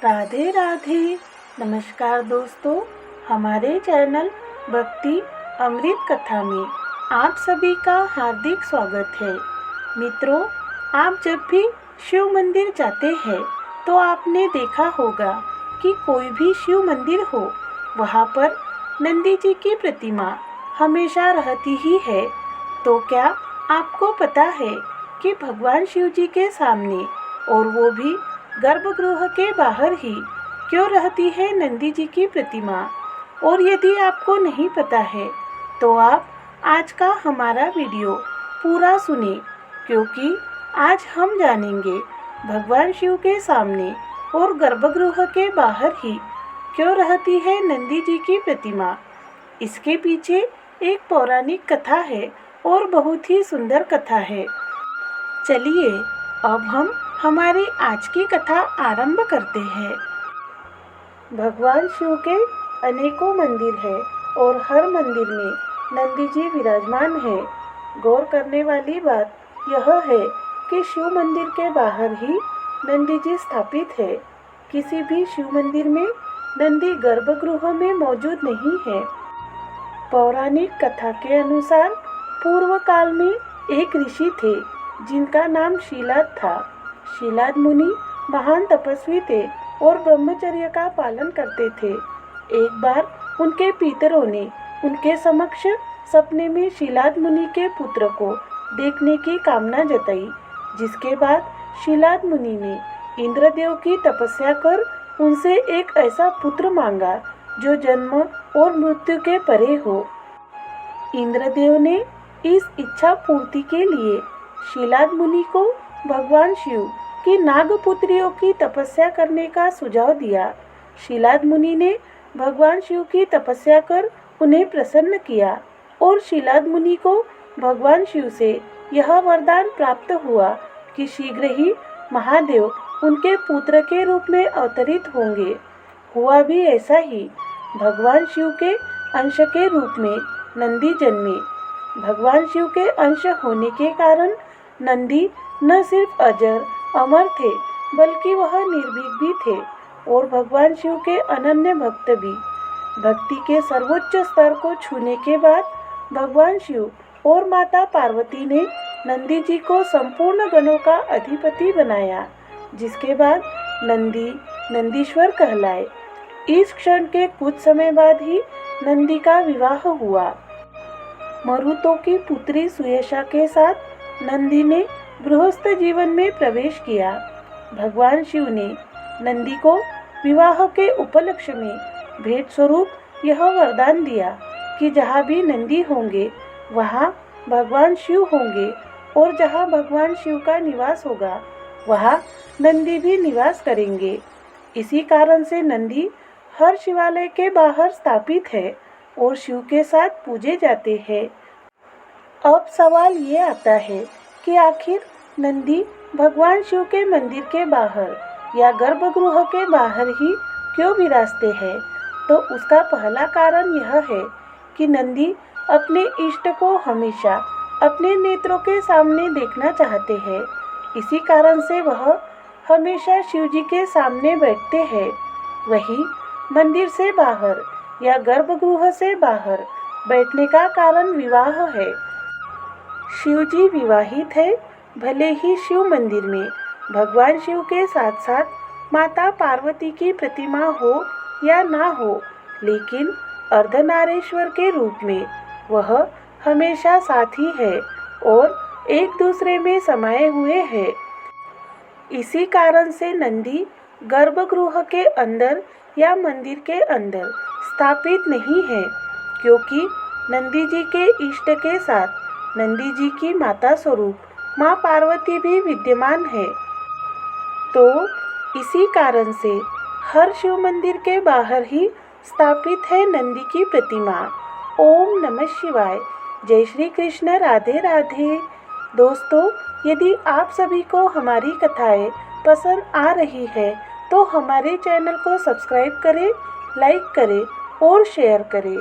राधे राधे। नमस्कार दोस्तों, हमारे चैनल भक्ति अमृत कथा में आप सभी का हार्दिक स्वागत है। मित्रों, आप जब भी शिव मंदिर जाते हैं तो आपने देखा होगा कि कोई भी शिव मंदिर हो, वहाँ पर नंदी जी की प्रतिमा हमेशा रहती ही है। तो क्या आपको पता है कि भगवान शिव जी के सामने, और वो भी गर्भगृह के बाहर ही, क्यों रहती है नंदी जी की प्रतिमा? और यदि आपको नहीं पता है तो आप आज का हमारा वीडियो पूरा सुने, क्योंकि आज हम जानेंगे भगवान शिव के सामने और गर्भगृह के बाहर ही क्यों रहती है नंदी जी की प्रतिमा। इसके पीछे एक पौराणिक कथा है और बहुत ही सुंदर कथा है। चलिए अब हम हमारी आज की कथा आरंभ करते हैं। भगवान शिव के अनेकों मंदिर हैं और हर मंदिर में नंदी जी विराजमान हैं। गौर करने वाली बात यह है कि शिव मंदिर के बाहर ही नंदी जी स्थापित है। किसी भी शिव मंदिर में नंदी गर्भगृह में मौजूद नहीं है। पौराणिक कथा के अनुसार पूर्व काल में एक ऋषि थे जिनका नाम शीलाद था। शीलाद मुनि महान तपस्वी थे और ब्रह्मचर्य का पालन करते थे। एक बार उनके पितरों ने उनके समक्ष सपने में शीलाद मुनि के पुत्र को देखने की कामना जताई, जिसके बाद शीलाद मुनि ने इंद्रदेव की तपस्या कर उनसे एक ऐसा पुत्र मांगा जो जन्म और मृत्यु के परे हो। इंद्रदेव ने इस इच्छा पूर्ति के लिए शीलाद मुनि को भगवान शिव की नागपुत्रियों की तपस्या करने का सुझाव दिया। शीलाद मुनि ने भगवान शिव की तपस्या कर उन्हें प्रसन्न किया और शीलाद मुनि को भगवान शिव से यह वरदान प्राप्त हुआ कि शीघ्र ही महादेव उनके पुत्र के रूप में अवतरित होंगे। हुआ भी ऐसा ही। भगवान शिव के अंश के रूप में नंदी जन्मे। भगवान शिव के अंश होने के कारण नंदी न सिर्फ अजर अमर थे, बल्कि वह निर्भीक भी थे और भगवान शिव के अनन्य भक्त भी। भक्ति के सर्वोच्च स्तर को छूने के बाद भगवान शिव और माता पार्वती ने नंदी जी को संपूर्ण गणों का अधिपति बनाया, जिसके बाद नंदी नंदीश्वर कहलाए। इस क्षण के कुछ समय बाद ही नंदी का विवाह हुआ। मरुतों की पुत्री सुयशा के साथ नंदी ने गृहस्थ जीवन में प्रवेश किया। भगवान शिव ने नंदी को विवाह के उपलक्ष्य में भेंट स्वरूप यह वरदान दिया कि जहाँ भी नंदी होंगे वहाँ भगवान शिव होंगे, और जहाँ भगवान शिव का निवास होगा वहाँ नंदी भी निवास करेंगे। इसी कारण से नंदी हर शिवालय के बाहर स्थापित है और शिव के साथ पूजे जाते हैं। अब सवाल ये आता है कि आखिर नंदी भगवान शिव के मंदिर के बाहर या गर्भगृह के बाहर ही क्यों विराजते हैं? तो उसका पहला कारण यह है कि नंदी अपने इष्ट को हमेशा अपने नेत्रों के सामने देखना चाहते हैं। इसी कारण से वह हमेशा शिव जी के सामने बैठते हैं। वही मंदिर से बाहर या गर्भगृह से बाहर बैठने का कारण विवाह है। शिव जी विवाहित है, भले ही शिव मंदिर में भगवान शिव के साथ साथ माता पार्वती की प्रतिमा हो या ना हो, लेकिन अर्धनारेश्वर के रूप में वह हमेशा साथी है और एक दूसरे में समाये हुए हैं। इसी कारण से नंदी गर्भगृह के अंदर या मंदिर के अंदर स्थापित नहीं है, क्योंकि नंदी जी के इष्ट के साथ नंदी जी की माता स्वरूप माँ पार्वती भी विद्यमान है। तो इसी कारण से हर शिव मंदिर के बाहर ही स्थापित है नंदी की प्रतिमा। ओम नमः शिवाय। जय श्री कृष्ण। राधे राधे। दोस्तों, यदि आप सभी को हमारी कथाएं पसंद आ रही है तो हमारे चैनल को सब्सक्राइब करें, लाइक करें और शेयर करें।